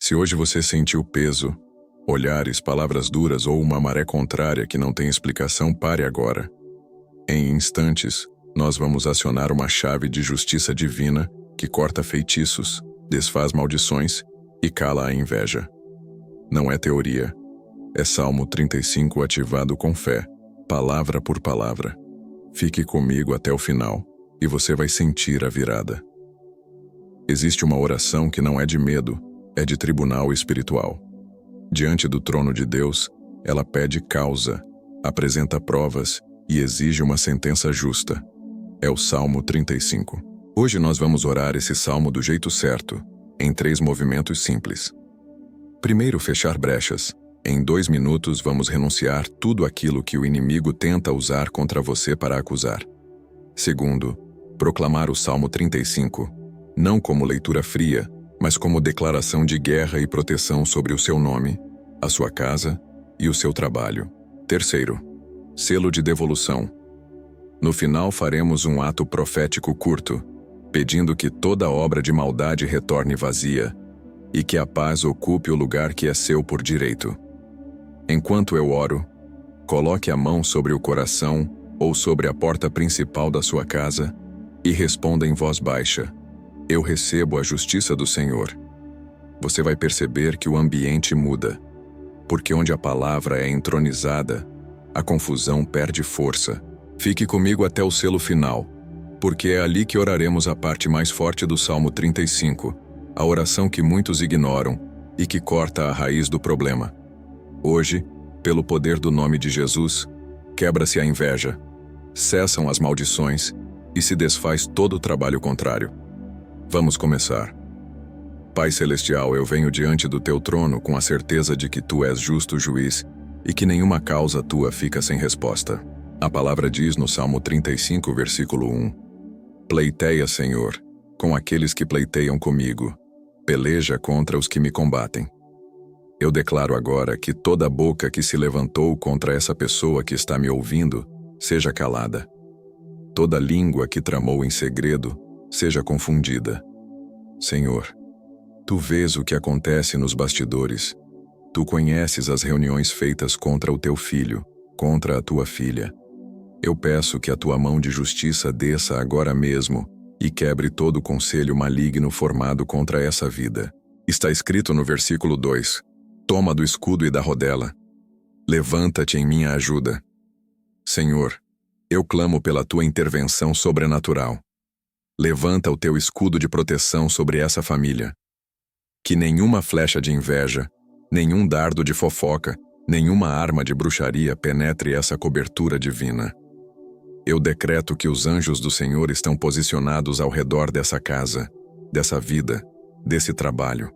Se hoje você sentiu peso, olhares, palavras duras ou uma maré contrária que não tem explicação, pare agora. Em instantes, nós vamos acionar uma chave de justiça divina que corta feitiços, desfaz maldições e cala a inveja. Não é teoria. É Salmo 35 ativado com fé, palavra por palavra. Fique comigo até o final e você vai sentir a virada. Existe uma oração que não é de medo, é de tribunal espiritual. Diante do trono de Deus, ela pede causa, apresenta provas e exige uma sentença justa. É o Salmo 35. Hoje nós vamos orar esse salmo do jeito certo, em 3 movimentos simples. Primeiro, fechar brechas. Em 2 minutos vamos renunciar tudo aquilo que o inimigo tenta usar contra você para acusar. Segundo, proclamar o Salmo 35, não como leitura fria, mas como declaração de guerra e proteção sobre o seu nome, a sua casa e o seu trabalho. Terceiro, selo de devolução. No final faremos um ato profético curto, pedindo que toda obra de maldade retorne vazia e que a paz ocupe o lugar que é seu por direito. Enquanto eu oro, coloque a mão sobre o coração ou sobre a porta principal da sua casa e responda em voz baixa: eu recebo a justiça do Senhor. Você vai perceber que o ambiente muda, porque onde a palavra é entronizada, a confusão perde força. Fique comigo até o selo final, porque é ali que oraremos a parte mais forte do Salmo 35, a oração que muitos ignoram e que corta a raiz do problema. Hoje, pelo poder do nome de Jesus, quebra-se a inveja, cessam as maldições e se desfaz todo o trabalho contrário. Vamos começar. Pai Celestial, eu venho diante do teu trono com a certeza de que tu és justo juiz e que nenhuma causa tua fica sem resposta. A palavra diz no Salmo 35, versículo 1: pleiteia, Senhor, com aqueles que pleiteiam comigo, peleja contra os que me combatem. Eu declaro agora que toda boca que se levantou contra essa pessoa que está me ouvindo seja calada. Toda língua que tramou em segredo seja confundida. Senhor, tu vês o que acontece nos bastidores. Tu conheces as reuniões feitas contra o teu filho, contra a tua filha. Eu peço que a tua mão de justiça desça agora mesmo e quebre todo o conselho maligno formado contra essa vida. Está escrito no versículo 2: toma do escudo e da rodela. Levanta-te em minha ajuda. Senhor, eu clamo pela tua intervenção sobrenatural. Levanta o teu escudo de proteção sobre essa família. Que nenhuma flecha de inveja, nenhum dardo de fofoca, nenhuma arma de bruxaria penetre essa cobertura divina. Eu decreto que os anjos do Senhor estão posicionados ao redor dessa casa, dessa vida, desse trabalho.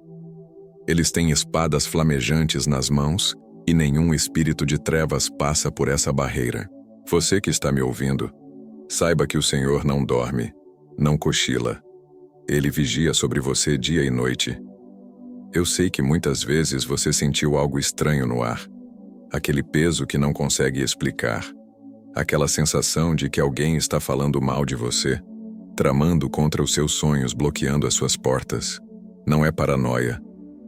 Eles têm espadas flamejantes nas mãos e nenhum espírito de trevas passa por essa barreira. Você que está me ouvindo, saiba que o Senhor não dorme, não cochila. Ele vigia sobre você dia e noite. Eu sei que muitas vezes você sentiu algo estranho no ar, aquele peso que não consegue explicar, aquela sensação de que alguém está falando mal de você, tramando contra os seus sonhos, bloqueando as suas portas. Não é paranoia,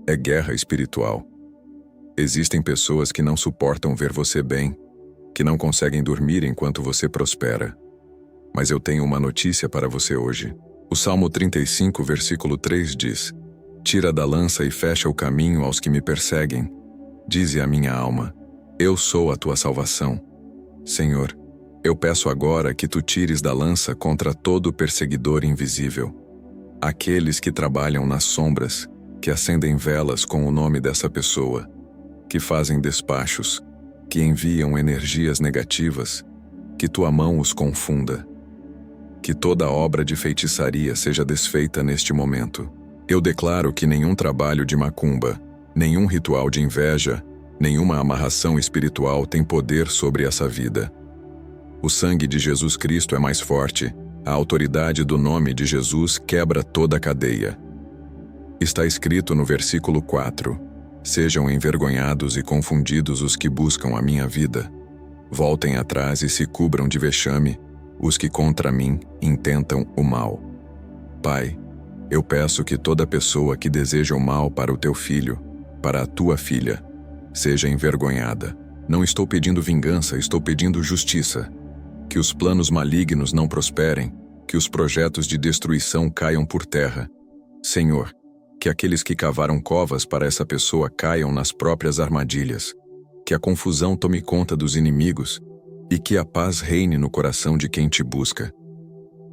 é guerra espiritual. Existem pessoas que não suportam ver você bem, que não conseguem dormir enquanto você prospera. Mas eu tenho uma notícia para você hoje. O Salmo 35, versículo 3 diz: tira da lança e fecha o caminho aos que me perseguem. Dize a minha alma: eu sou a tua salvação. Senhor, eu peço agora que tu tires da lança contra todo perseguidor invisível. Aqueles que trabalham nas sombras, que acendem velas com o nome dessa pessoa, que fazem despachos, que enviam energias negativas, que tua mão os confunda. Que toda obra de feitiçaria seja desfeita neste momento. Eu declaro que nenhum trabalho de macumba, nenhum ritual de inveja, nenhuma amarração espiritual tem poder sobre essa vida. O sangue de Jesus Cristo é mais forte. A autoridade do nome de Jesus quebra toda a cadeia. Está escrito no versículo 4: sejam envergonhados e confundidos os que buscam a minha vida. Voltem atrás e se cubram de vexame os que contra mim intentam o mal. Pai, Eu peço que toda pessoa que deseja o mal para o teu filho, para a tua filha, seja envergonhada. Não estou pedindo vingança, estou pedindo justiça. Que os planos malignos não prosperem, que os projetos de destruição caiam por terra. Senhor, que aqueles que cavaram covas para essa pessoa caiam nas próprias armadilhas. Que a confusão tome conta dos inimigos e que a paz reine no coração de quem te busca.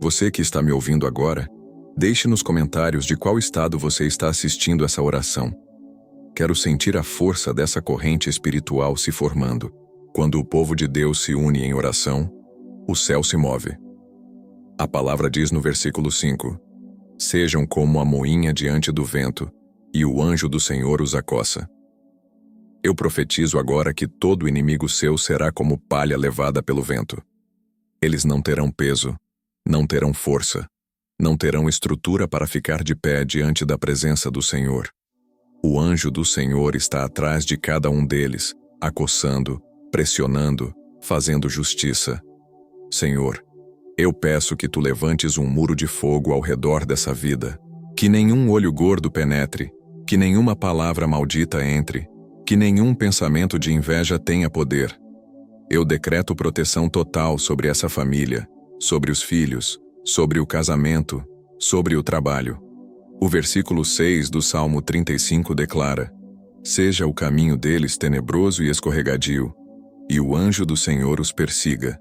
Você que está me ouvindo agora, deixe nos comentários de qual estado você está assistindo essa oração. Quero sentir a força dessa corrente espiritual se formando. Quando o povo de Deus se une em oração, o céu se move. A palavra diz no versículo 5: Sejam como a moinha diante do vento, e o anjo do Senhor os acossa. Eu profetizo agora que todo inimigo seu será como palha levada pelo vento. Eles não terão peso, não terão força, não terão estrutura para ficar de pé diante da presença do Senhor. O anjo do Senhor está atrás de cada um deles, acossando, pressionando, fazendo justiça. Senhor, eu peço que tu levantes um muro de fogo ao redor dessa vida, que nenhum olho gordo penetre, que nenhuma palavra maldita entre, que nenhum pensamento de inveja tenha poder. Eu decreto proteção total sobre essa família, sobre os filhos, sobre o casamento, sobre o trabalho. O versículo 6 do Salmo 35 declara: Seja o caminho deles tenebroso e escorregadio, e o anjo do Senhor os persiga.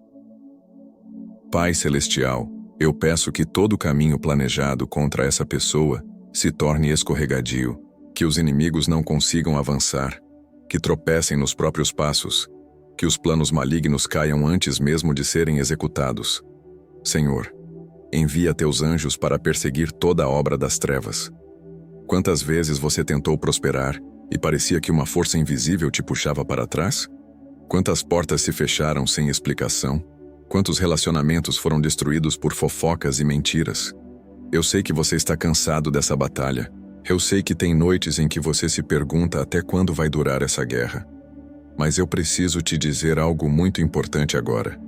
Pai Celestial, eu peço que todo caminho planejado contra essa pessoa se torne escorregadio, que os inimigos não consigam avançar, que tropecem nos próprios passos, que os planos malignos caiam antes mesmo de serem executados. Senhor, envia teus anjos para perseguir toda a obra das trevas. Quantas vezes você tentou prosperar e parecia que uma força invisível te puxava para trás? Quantas portas se fecharam sem explicação? Quantos relacionamentos foram destruídos por fofocas e mentiras? Eu sei que você está cansado dessa batalha. Eu sei que tem noites em que você se pergunta até quando vai durar essa guerra. Mas eu preciso te dizer algo muito importante agora.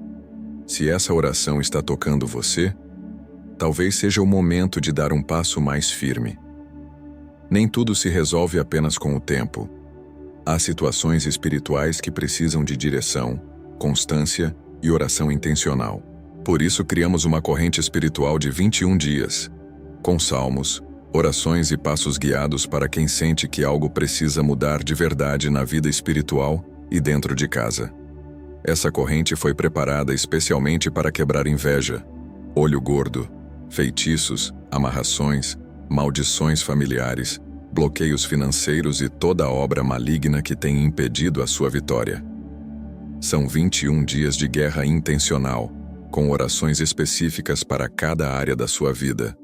Se essa oração está tocando você, talvez seja o momento de dar um passo mais firme. Nem tudo se resolve apenas com o tempo. Há situações espirituais que precisam de direção, constância e oração intencional. Por isso criamos uma corrente espiritual de 21 dias, com salmos, orações e passos guiados para quem sente que algo precisa mudar de verdade na vida espiritual e dentro de casa. Essa corrente foi preparada especialmente para quebrar inveja, olho gordo, feitiços, amarrações, maldições familiares, bloqueios financeiros e toda obra maligna que tem impedido a sua vitória. São 21 dias de guerra intencional, com orações específicas para cada área da sua vida.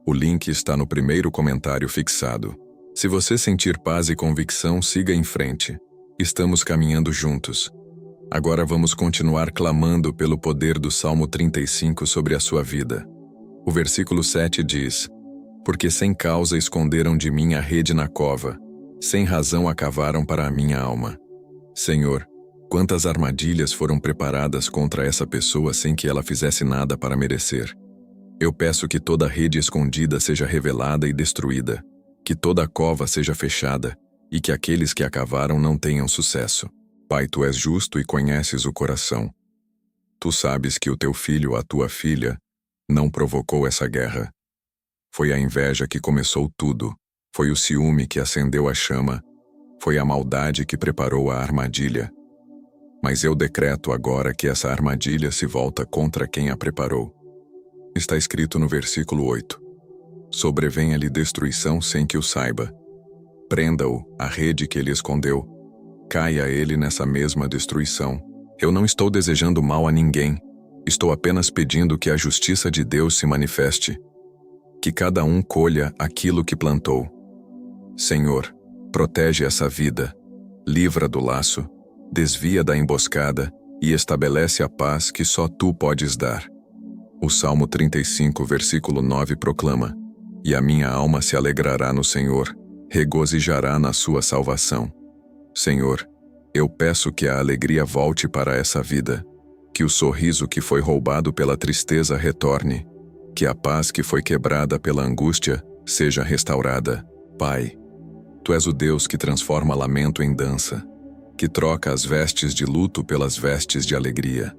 O link está no primeiro comentário fixado. Se você sentir paz e convicção, siga em frente. Estamos caminhando juntos. Agora vamos continuar clamando pelo poder do Salmo 35 sobre a sua vida. O versículo 7 diz: Porque sem causa esconderam de mim a rede na cova, sem razão a cavaram para a minha alma. Senhor, quantas armadilhas foram preparadas contra essa pessoa sem que ela fizesse nada para merecer. Eu peço que toda rede escondida seja revelada e destruída, que toda cova seja fechada e que aqueles que a cavaram não tenham sucesso. Pai, tu és justo e conheces o coração. Tu sabes que o teu filho ou a tua filha não provocou essa guerra. Foi a inveja que começou tudo, foi o ciúme que acendeu a chama, foi a maldade que preparou a armadilha. Mas eu decreto agora que essa armadilha se volta contra quem a preparou. Está escrito no versículo 8. Sobrevenha-lhe destruição sem que o saiba. Prenda-o, a rede que ele escondeu. Caia ele nessa mesma destruição. Eu não estou desejando mal a ninguém. Estou apenas pedindo que a justiça de Deus se manifeste. Que cada um colha aquilo que plantou. Senhor, protege essa vida. Livra do laço. Desvia da emboscada e estabelece a paz que só tu podes dar. O Salmo 35, versículo 9 proclama: E a minha alma se alegrará no Senhor, regozijará na sua salvação. Senhor, eu peço que a alegria volte para essa vida, que o sorriso que foi roubado pela tristeza retorne, que a paz que foi quebrada pela angústia seja restaurada. Pai, Tu és o Deus que transforma lamento em dança, que troca as vestes de luto pelas vestes de alegria.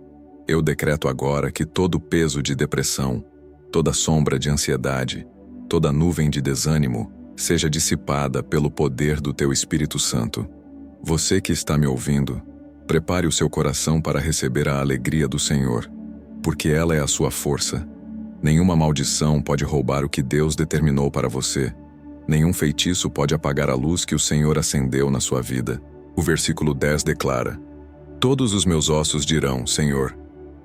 Eu decreto agora que todo peso de depressão, toda sombra de ansiedade, toda nuvem de desânimo seja dissipada pelo poder do Teu Espírito Santo. Você que está me ouvindo, prepare o seu coração para receber a alegria do Senhor, porque ela é a sua força. Nenhuma maldição pode roubar o que Deus determinou para você. Nenhum feitiço pode apagar a luz que o Senhor acendeu na sua vida. O versículo 10 declara: Todos os meus ossos dirão, Senhor,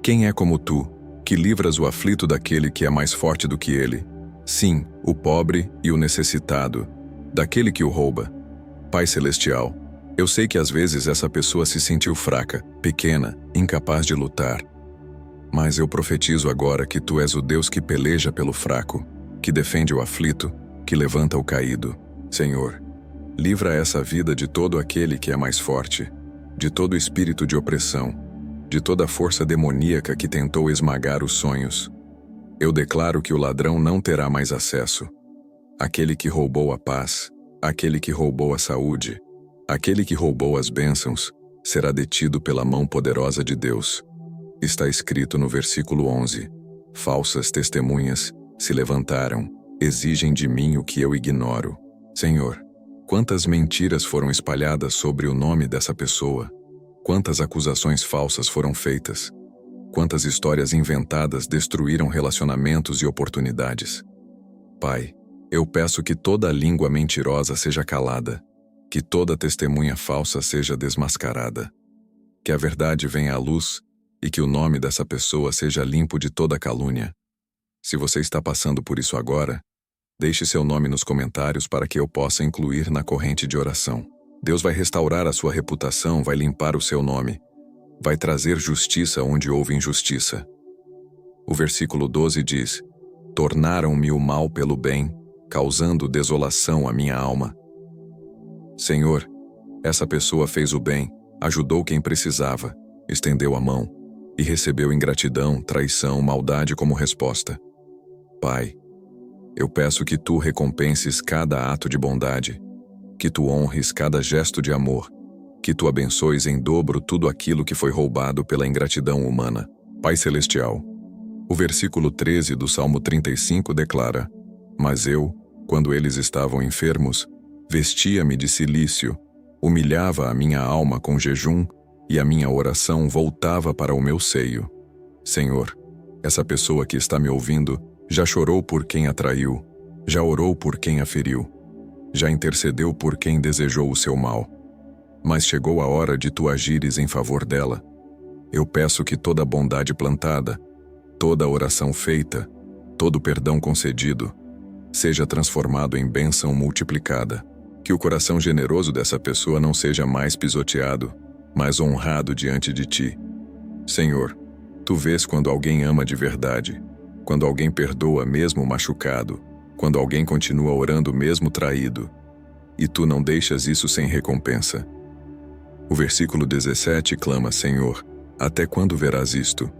quem é como Tu, que livras o aflito daquele que é mais forte do que ele? Sim, o pobre e o necessitado, daquele que o rouba. Pai Celestial, eu sei que às vezes essa pessoa se sentiu fraca, pequena, incapaz de lutar. Mas eu profetizo agora que Tu és o Deus que peleja pelo fraco, que defende o aflito, que levanta o caído. Senhor, livra essa vida de todo aquele que é mais forte, de todo espírito de opressão, de toda força demoníaca que tentou esmagar os sonhos. Eu declaro que o ladrão não terá mais acesso. Aquele que roubou a paz, aquele que roubou a saúde, aquele que roubou as bênçãos, será detido pela mão poderosa de Deus. Está escrito no versículo 11: Falsas testemunhas se levantaram, exigem de mim o que eu ignoro. Senhor, quantas mentiras foram espalhadas sobre o nome dessa pessoa? Quantas acusações falsas foram feitas? Quantas histórias inventadas destruíram relacionamentos e oportunidades? Pai, eu peço que toda língua mentirosa seja calada, que toda testemunha falsa seja desmascarada, que a verdade venha à luz e que o nome dessa pessoa seja limpo de toda calúnia. Se você está passando por isso agora, deixe seu nome nos comentários para que eu possa incluir na corrente de oração. Deus vai restaurar a sua reputação, vai limpar o seu nome, vai trazer justiça onde houve injustiça. O versículo 12 diz: Tornaram-me o mal pelo bem, causando desolação à minha alma. Senhor, essa pessoa fez o bem, ajudou quem precisava, estendeu a mão e recebeu ingratidão, traição, maldade como resposta. Pai, eu peço que Tu recompenses cada ato de bondade, que Tu honres cada gesto de amor, que Tu abençoes em dobro tudo aquilo que foi roubado pela ingratidão humana. Pai Celestial, o versículo 13 do Salmo 35 declara: Mas eu, quando eles estavam enfermos, vestia-me de cilício, humilhava a minha alma com jejum e a minha oração voltava para o meu seio. Senhor, essa pessoa que está me ouvindo já chorou por quem a traiu, já orou por quem a feriu, já intercedeu por quem desejou o seu mal. Mas chegou a hora de Tu agires em favor dela. Eu peço que toda bondade plantada, toda oração feita, todo perdão concedido, seja transformado em bênção multiplicada. Que o coração generoso dessa pessoa não seja mais pisoteado, mas honrado diante de Ti. Senhor, Tu vês quando alguém ama de verdade, quando alguém perdoa mesmo machucado, quando alguém continua orando mesmo traído, e Tu não deixas isso sem recompensa. O versículo 17 clama: Senhor, até quando verás isto?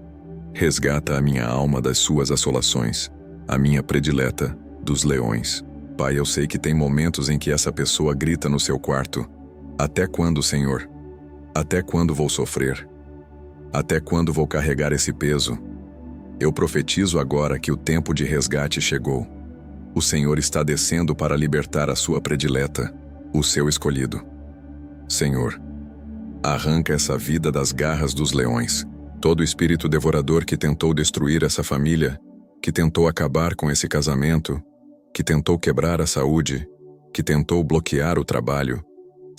Resgata a minha alma das suas assolações, a minha predileta dos leões. Pai, eu sei que tem momentos em que essa pessoa grita no seu quarto: Até quando, Senhor? Até quando vou sofrer? Até quando vou carregar esse peso? Eu profetizo agora que o tempo de resgate chegou. O Senhor está descendo para libertar a sua predileta, o seu escolhido. Senhor, arranca essa vida das garras dos leões. Todo espírito devorador que tentou destruir essa família, que tentou acabar com esse casamento, que tentou quebrar a saúde, que tentou bloquear o trabalho,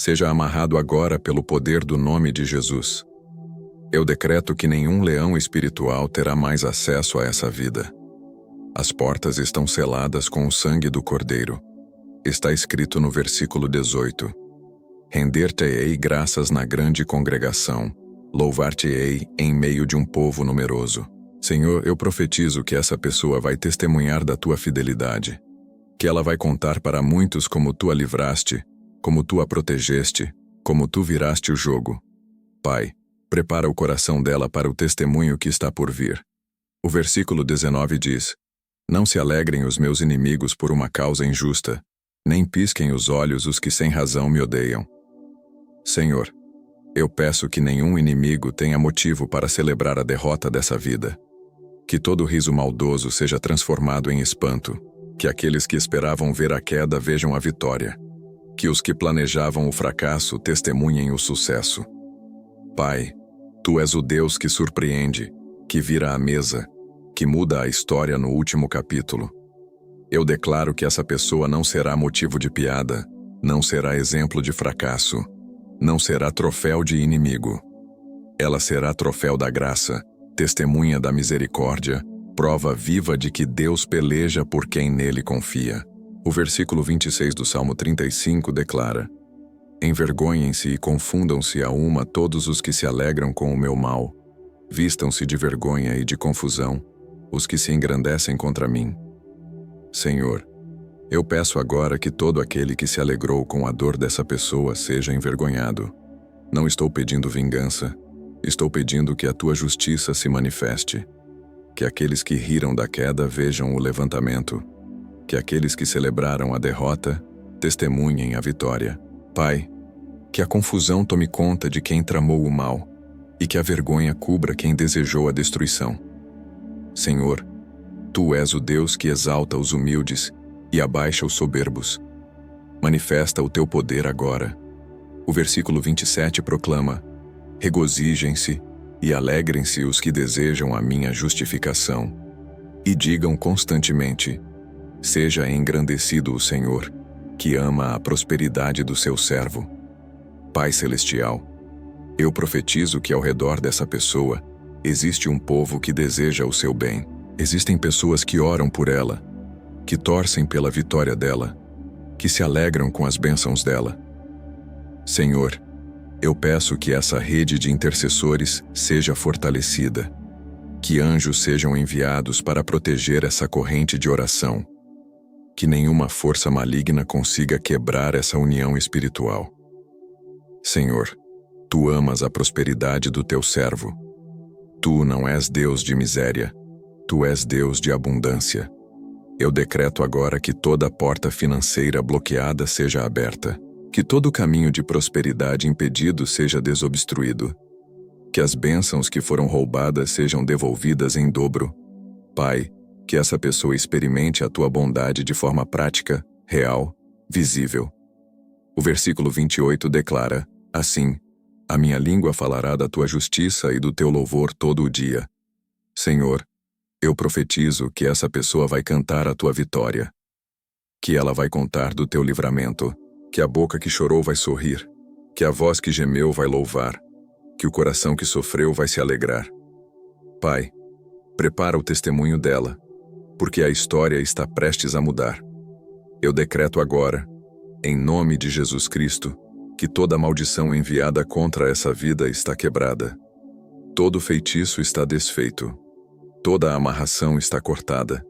seja amarrado agora pelo poder do nome de Jesus. Eu decreto que nenhum leão espiritual terá mais acesso a essa vida. As portas estão seladas com o sangue do Cordeiro. Está escrito no versículo 18: Render-te-ei graças na grande congregação, louvar-te-ei em meio de um povo numeroso. Senhor, eu profetizo que essa pessoa vai testemunhar da Tua fidelidade, que ela vai contar para muitos como Tu a livraste, como Tu a protegeste, como Tu viraste o jogo. Pai, prepara o coração dela para o testemunho que está por vir. O versículo 19 diz: Não se alegrem os meus inimigos por uma causa injusta, nem pisquem os olhos os que sem razão me odeiam. Senhor, eu peço que nenhum inimigo tenha motivo para celebrar a derrota dessa vida. Que todo riso maldoso seja transformado em espanto, que aqueles que esperavam ver a queda vejam a vitória, que os que planejavam o fracasso testemunhem o sucesso. Pai, Tu és o Deus que surpreende, que vira a mesa, que muda a história no último capítulo. Eu declaro que essa pessoa não será motivo de piada, não será exemplo de fracasso, não será troféu de inimigo. Ela será troféu da graça, testemunha da misericórdia, prova viva de que Deus peleja por quem nele confia. O versículo 26 do Salmo 35 declara: Envergonhem-se e confundam-se a uma todos os que se alegram com o meu mal. Vistam-se de vergonha e de confusão os que se engrandecem contra mim. Senhor, eu peço agora que todo aquele que se alegrou com a dor dessa pessoa seja envergonhado. Não estou pedindo vingança, estou pedindo que a tua justiça se manifeste. Que aqueles que riram da queda vejam o levantamento. Que aqueles que celebraram a derrota testemunhem a vitória. Pai, que a confusão tome conta de quem tramou o mal e que a vergonha cubra quem desejou a destruição. Senhor, Tu és o Deus que exalta os humildes e abaixa os soberbos. Manifesta o Teu poder agora. O versículo 27 proclama: Regozijem-se e alegrem-se os que desejam a minha justificação. E digam constantemente: Seja engrandecido o Senhor, que ama a prosperidade do seu servo. Pai Celestial, eu profetizo que ao redor dessa pessoa existe um povo que deseja o seu bem. Existem pessoas que oram por ela, que torcem pela vitória dela, que se alegram com as bênçãos dela. Senhor, eu peço que essa rede de intercessores seja fortalecida, que anjos sejam enviados para proteger essa corrente de oração, que nenhuma força maligna consiga quebrar essa união espiritual. Senhor, Tu amas a prosperidade do Teu servo. Tu não és Deus de miséria, Tu és Deus de abundância. Eu decreto agora que toda porta financeira bloqueada seja aberta, que todo caminho de prosperidade impedido seja desobstruído, que as bênçãos que foram roubadas sejam devolvidas em dobro. Pai, que essa pessoa experimente a Tua bondade de forma prática, real, visível. O versículo 28 declara: Assim, a minha língua falará da Tua justiça e do Teu louvor todo o dia. Senhor, eu profetizo que essa pessoa vai cantar a Tua vitória, que ela vai contar do Teu livramento, que a boca que chorou vai sorrir, que a voz que gemeu vai louvar, que o coração que sofreu vai se alegrar. Pai, prepara o testemunho dela, porque a história está prestes a mudar. Eu decreto agora, em nome de Jesus Cristo, que toda maldição enviada contra essa vida está quebrada. Todo feitiço está desfeito. Toda amarração está cortada.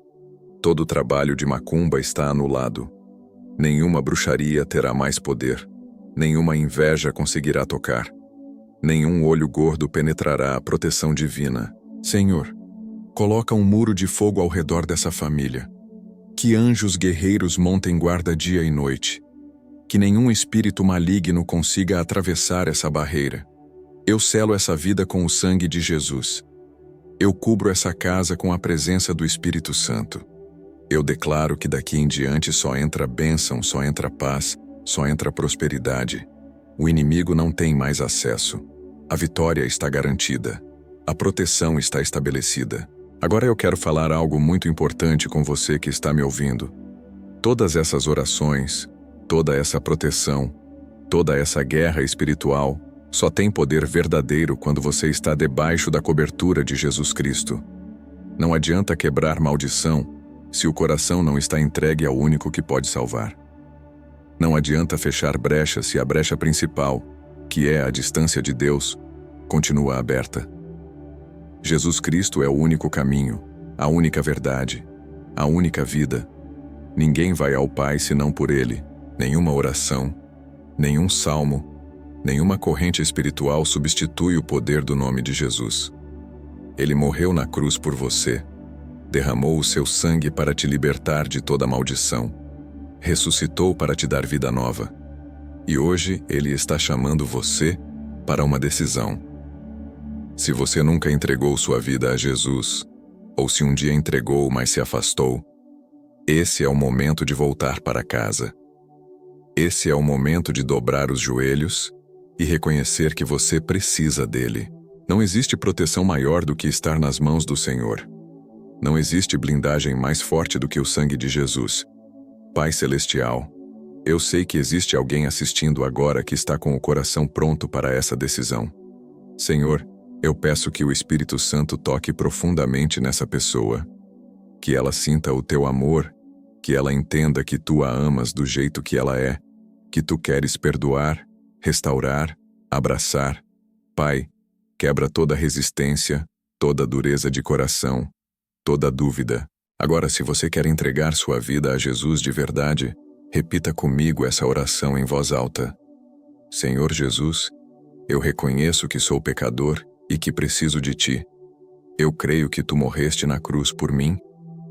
Todo trabalho de macumba está anulado. Nenhuma bruxaria terá mais poder. Nenhuma inveja conseguirá tocar. Nenhum olho gordo penetrará a proteção divina. Senhor, coloca um muro de fogo ao redor dessa família. Que anjos guerreiros montem guarda dia e noite. Que nenhum espírito maligno consiga atravessar essa barreira. Eu selo essa vida com o sangue de Jesus. Eu cubro essa casa com a presença do Espírito Santo. Eu declaro que daqui em diante só entra bênção, só entra paz, só entra prosperidade. O inimigo não tem mais acesso. A vitória está garantida. A proteção está estabelecida. Agora eu quero falar algo muito importante com você que está me ouvindo. Todas essas orações, toda essa proteção, toda essa guerra espiritual, só tem poder verdadeiro quando você está debaixo da cobertura de Jesus Cristo. Não adianta quebrar maldição se o coração não está entregue ao único que pode salvar. Não adianta fechar brecha se a brecha principal, que é a distância de Deus, continua aberta. Jesus Cristo é o único caminho, a única verdade, a única vida. Ninguém vai ao Pai senão por Ele. Nenhuma oração, nenhum salmo, nenhuma corrente espiritual substitui o poder do nome de Jesus. Ele morreu na cruz por você. derramou o seu sangue para te libertar de toda maldição, ressuscitou para te dar vida nova. E hoje Ele está chamando você para uma decisão. Se você nunca entregou sua vida a Jesus, ou se um dia entregou, mas se afastou, esse é o momento de voltar para casa. Esse é o momento de dobrar os joelhos e reconhecer que você precisa dele. Não existe proteção maior do que estar nas mãos do Senhor. Não existe blindagem mais forte do que o sangue de Jesus. Pai Celestial, eu sei que existe alguém assistindo agora que está com o coração pronto para essa decisão. Senhor, eu peço que o Espírito Santo toque profundamente nessa pessoa, que ela sinta o teu amor, que ela entenda que tu a amas do jeito que ela é, que tu queres perdoar, restaurar, abraçar. Pai, quebra toda resistência, toda dureza de coração, toda dúvida. Agora, se você quer entregar sua vida a Jesus de verdade, repita comigo essa oração em voz alta. Senhor Jesus, eu reconheço que sou pecador e que preciso de ti. Eu creio que tu morreste na cruz por mim,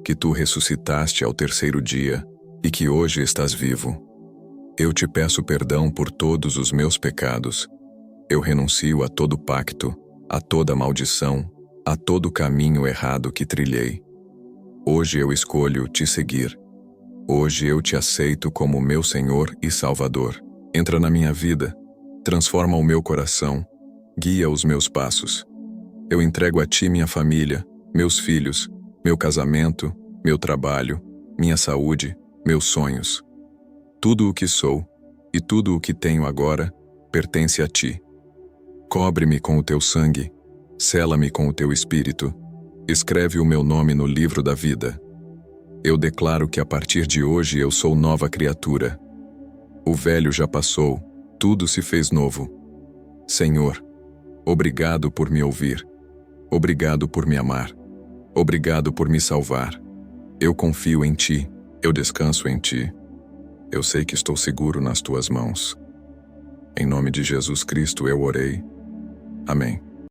que tu ressuscitaste ao terceiro dia e que hoje estás vivo. Eu te peço perdão por todos os meus pecados. Eu renuncio a todo pacto, a toda maldição, a todo caminho errado que trilhei. Hoje eu escolho te seguir. Hoje eu te aceito como meu Senhor e Salvador. Entra na minha vida, transforma o meu coração, guia os meus passos. Eu entrego a ti minha família, meus filhos, meu casamento, meu trabalho, minha saúde, meus sonhos. Tudo o que sou e tudo o que tenho agora pertence a ti. Cobre-me com o teu sangue, sela-me com o teu espírito, escreve o meu nome no livro da vida. Eu declaro que a partir de hoje eu sou nova criatura. O velho já passou, tudo se fez novo. Senhor, obrigado por me ouvir. Obrigado por me amar. Obrigado por me salvar. Eu confio em ti, eu descanso em ti. Eu sei que estou seguro nas tuas mãos. Em nome de Jesus Cristo eu orei. Amém.